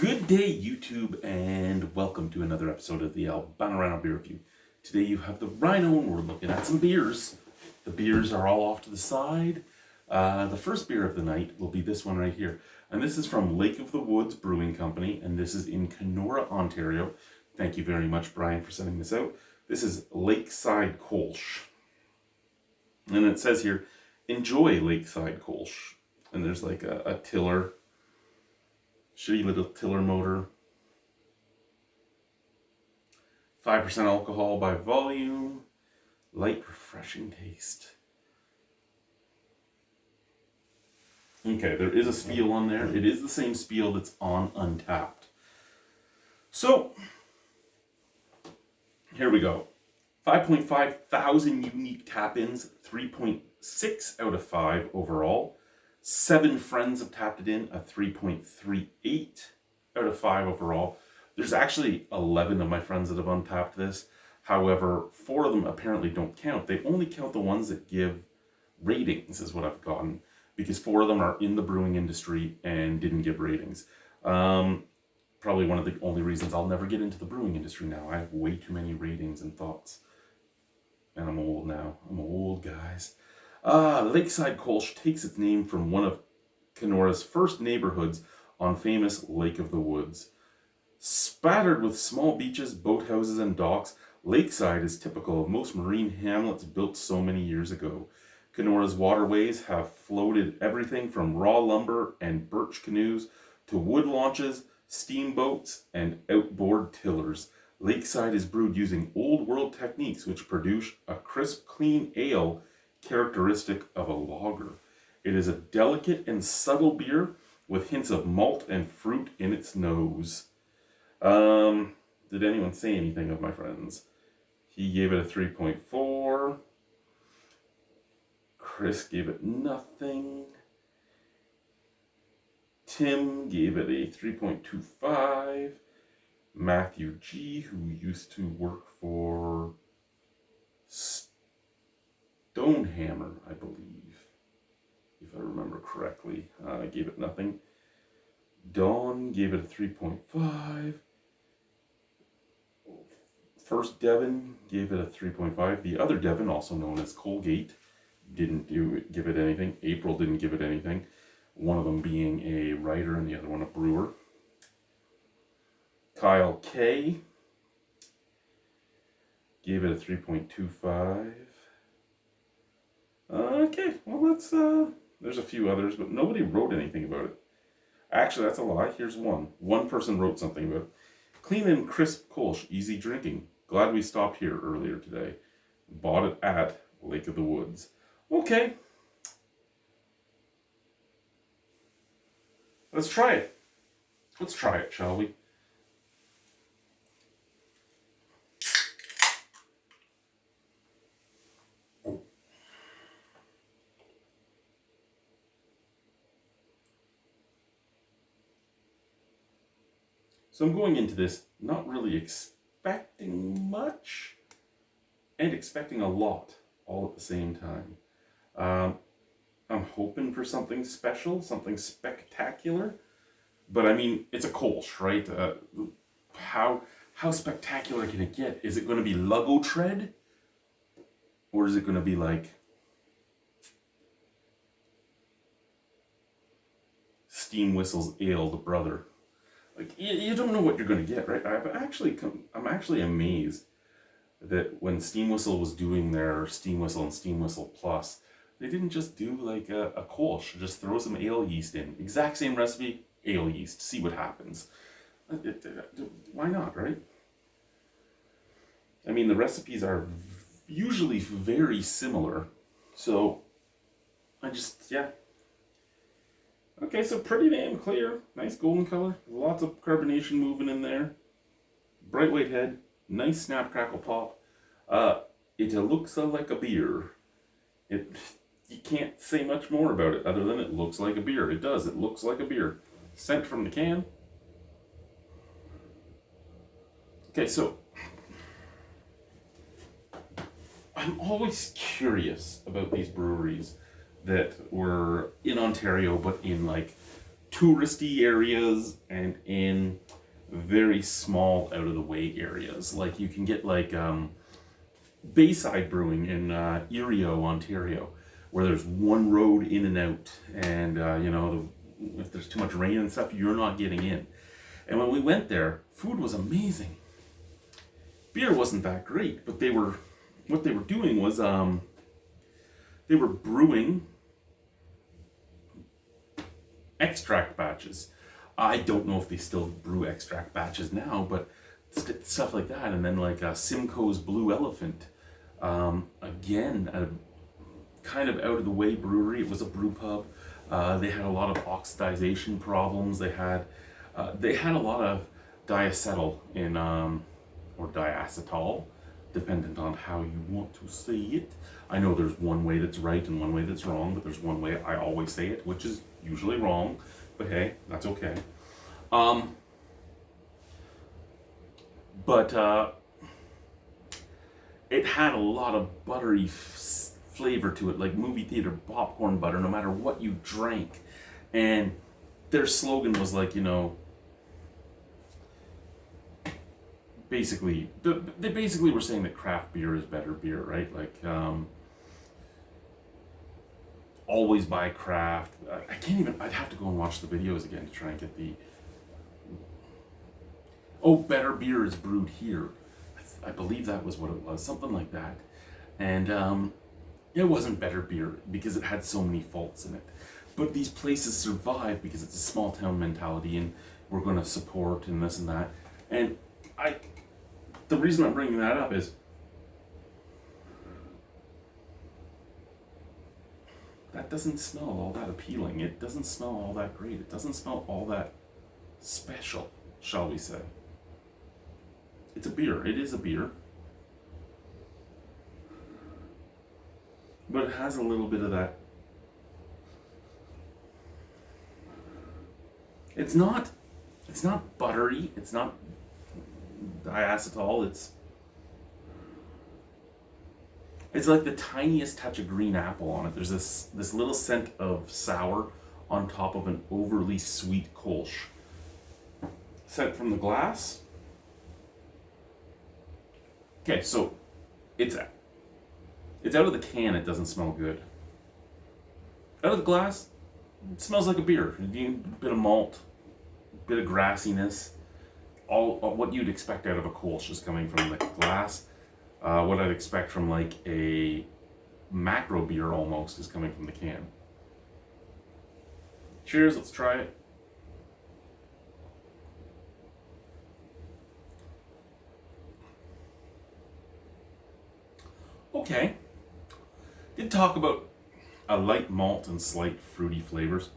Good day, YouTube, and welcome to another episode of the Albino Rhino Beer Review. Today you have the Rhino, and we're looking at some beers. The beers are all off to the side. The first beer of the night will be this one right here. And this is from Lake of the Woods Brewing Company, and this is in Kenora, Ontario. Thank you very much, Brian, for sending this out. This is Lakeside Kolsch. And it says here, enjoy Lakeside Kolsch. And there's like a tiller. Shitty little tiller motor. 5% alcohol by volume. Light, refreshing taste. Okay, there is a spiel on there. It is the same spiel that's on Untapped. So, here we go. 5.5 thousand unique tap-ins. 3.6 out of 5 overall. 7 friends have tapped it in, a 3.38 out of 5 overall. There's actually 11 of my friends that have untapped this. However, 4 of them apparently don't count. They only count the ones that give ratings, is what I've gotten. Because 4 of them are in the brewing industry and didn't give ratings. Probably one of the only reasons I'll never get into the brewing industry now. I have way too many ratings and thoughts. And I'm old now. I'm old, guys. Lakeside Kolsch takes its name from one of Kenora's first neighborhoods on famous Lake of the Woods. Spattered with small beaches, boathouses, and docks, Lakeside is typical of most marine hamlets built so many years ago. Kenora's waterways have floated everything from raw lumber and birch canoes to wood launches, steamboats, and outboard tillers. Lakeside is brewed using old world techniques which produce a crisp, clean ale characteristic of a lager. It is a delicate and subtle beer with hints of malt and fruit in its nose. Did anyone say anything of my friends? He gave it a 3.4. Chris gave it nothing. Tim gave it a 3.25. Matthew G, who used to work for Stonehammer, I believe, if I remember correctly, gave it nothing. Dawn gave it a 3.5. First Devin gave it a 3.5. The other Devin, also known as Colgate, didn't give it anything. April didn't give it anything. One of them being a writer and the other one a brewer. Kyle K gave it a 3.25. Okay, well that's, there's a few others, but nobody wrote anything about it. Actually, that's a lie. Here's one. One person wrote something about it. Clean and crisp Kolsch, easy drinking. Glad we stopped here earlier today. Bought it at Lake of the Woods. Okay. Let's try it. Let's try it, shall we? So I'm going into this not really expecting much and expecting a lot all at the same time. I'm hoping for something special, something spectacular. But I mean, it's a Kolsch, right? How spectacular can it get? Is it going to be Luggo Tread? Or is it going to be like Steam Whistle's Ale, the brother? Like, you don't know what you're going to get, right? I'm actually amazed that when Steam Whistle was doing their Steam Whistle and Steam Whistle Plus, they didn't just do like a Kolsch, just throw some ale yeast in. Exact same recipe, ale yeast, see what happens. Why not, right? I mean, the recipes are usually very similar, so yeah. Okay, so pretty damn clear. Nice golden color. Lots of carbonation moving in there. Bright white head. Nice snap, crackle, pop. It looks like a beer. You can't say much more about it other than it looks like a beer. It does. It looks like a beer. Sent from the can. Okay, so I'm always curious about these breweries that were in Ontario, but in like touristy areas and in very small out of the way areas. Like you can get like Bayside Brewing in Erio, Ontario, where there's one road in and out, and if there's too much rain and stuff, you're not getting in. And when we went there, food was amazing. Beer wasn't that great, but what they were doing was they were brewing extract batches. I don't know if they still brew extract batches now, but stuff like that. And then like Simcoe's Blue Elephant, again, a kind of out of the way brewery. It was a brew pub. They had a lot of oxidization problems. They had a lot of diacetyl in or diacetyl, dependent on how you want to say it. I know there's one way that's right and one way that's wrong, but there's one way I always say it, which is usually wrong, but hey, that's okay. But it had a lot of buttery flavor to it, like movie theater popcorn butter, no matter what you drank. And their slogan was like, basically, they basically were saying that craft beer is better beer, right? Like, always buy craft. I'd have to go and watch the videos again to try and get better beer is brewed here. I believe that was what it was, something like that. And it wasn't better beer because it had so many faults in it. But these places survive because it's a small town mentality and we're going to support and this and that. And the reason I'm bringing that up is that doesn't smell all that appealing. It doesn't smell all that great. It doesn't smell all that special, shall we say. It's a beer. It is a beer. But it has a little bit of that. It's not buttery. It's not diacetyl. It's like the tiniest touch of green apple on it. There's this little scent of sour on top of an overly sweet Kolsch. Scent from the glass. Okay, so it's out of the can. It doesn't smell good. Out of the glass, it smells like a beer. A bit of malt, a bit of grassiness. All what you'd expect out of a Kolsch is coming from the glass. What I'd expect from like a macro beer almost is coming from the can. Cheers, let's try it. Okay. Did talk about a light malt and slight fruity flavors.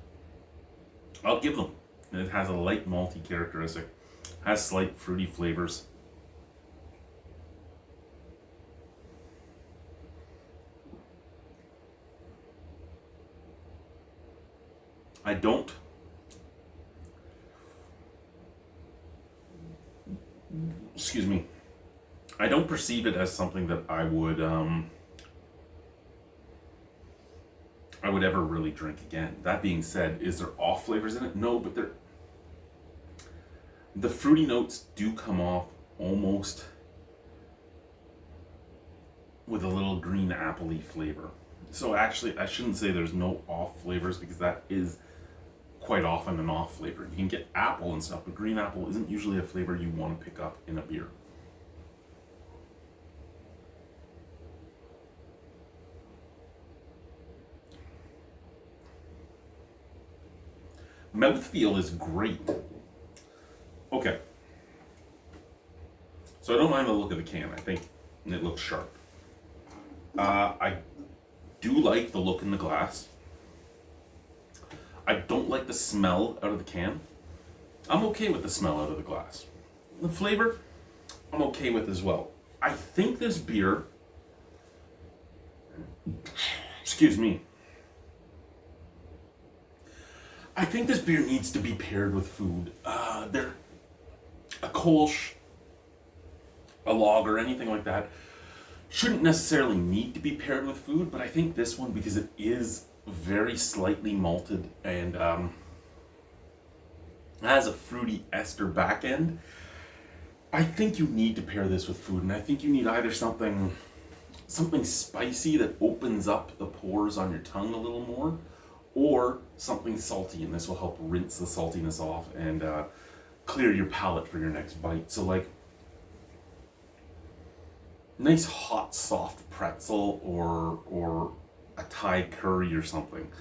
I'll give them. It has a light malty characteristic. Has slight fruity flavors. I don't perceive it as something that I would ever really drink again. That being said, is there off flavors in it? No, but the fruity notes do come off almost with a little green appley flavor. So actually, I shouldn't say there's no off flavors because that is quite often an off flavor. You can get apple and stuff, but green apple isn't usually a flavor you want to pick up in a beer. Mouthfeel is great. Okay. So I don't mind the look of the can. I think it looks sharp. I do like the look in the glass. I don't like the smell out of the can. I'm okay with the smell out of the glass. The flavor, I'm okay with as well. I think this beer, I think this beer needs to be paired with food. A Kolsch, a lager, anything like that, shouldn't necessarily need to be paired with food, but I think this one, because it is very slightly malted and It has a fruity ester back end. I think you need to pair this with food, and I think you need either something spicy that opens up the pores on your tongue a little more, or something salty, and this will help rinse the saltiness off and clear your palate for your next bite. So like, nice hot soft pretzel or a Thai curry or something.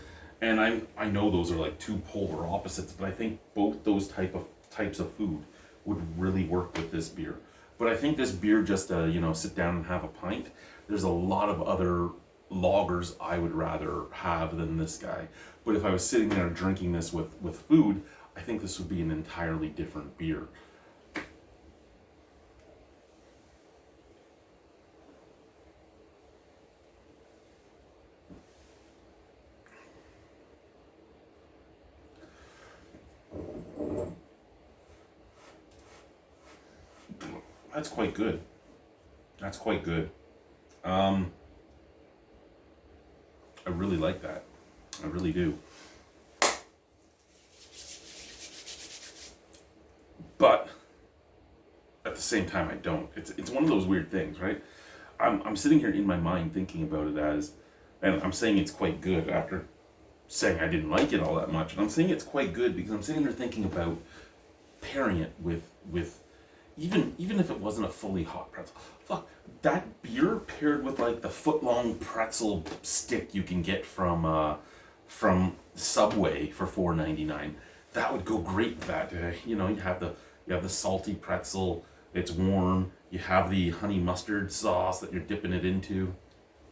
And I know those are like two polar opposites, but I think both those types of food would really work with this beer. But I think this beer, just to sit down and have a pint, there's a lot of other lagers I would rather have than this guy. But if I was sitting there drinking this with food, I think this would be an entirely different beer. That's quite good. That's quite good. I really like that. I really do. But at the same time, I don't. It's one of those weird things, right? I'm sitting here in my mind thinking about it as, and I'm saying it's quite good after saying I didn't like it all that much. And I'm saying it's quite good because I'm sitting here thinking about pairing it with even if it wasn't a fully hot pretzel. Fuck, that beer paired with like the foot-long pretzel stick you can get from Subway for $4.99. That would go great with that. You have the salty pretzel. It's warm. You have the honey mustard sauce that you're dipping it into.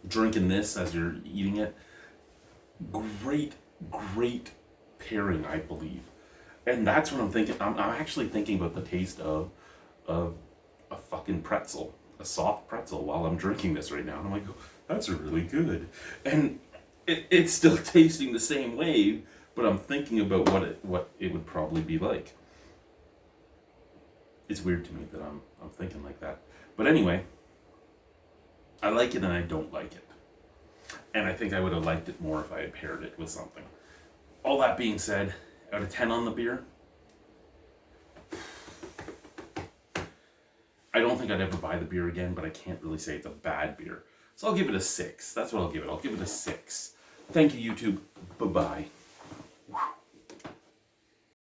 Drinking this as you're eating it. Great pairing, I believe. And that's what I'm thinking. I'm actually thinking about the taste of a fucking pretzel, a soft pretzel, while I'm drinking this right now. And I'm like, oh, that's really good. And it's still tasting the same way, but I'm thinking about what it would probably be like. It's weird to me that I'm thinking like that. But anyway, I like it and I don't like it. And I think I would have liked it more if I had paired it with something. All that being said, out of 10 on the beer, I don't think I'd ever buy the beer again, but I can't really say it's a bad beer. So I'll give it a 6. That's what I'll give it. I'll give it a 6. Thank you, YouTube. Bye-bye.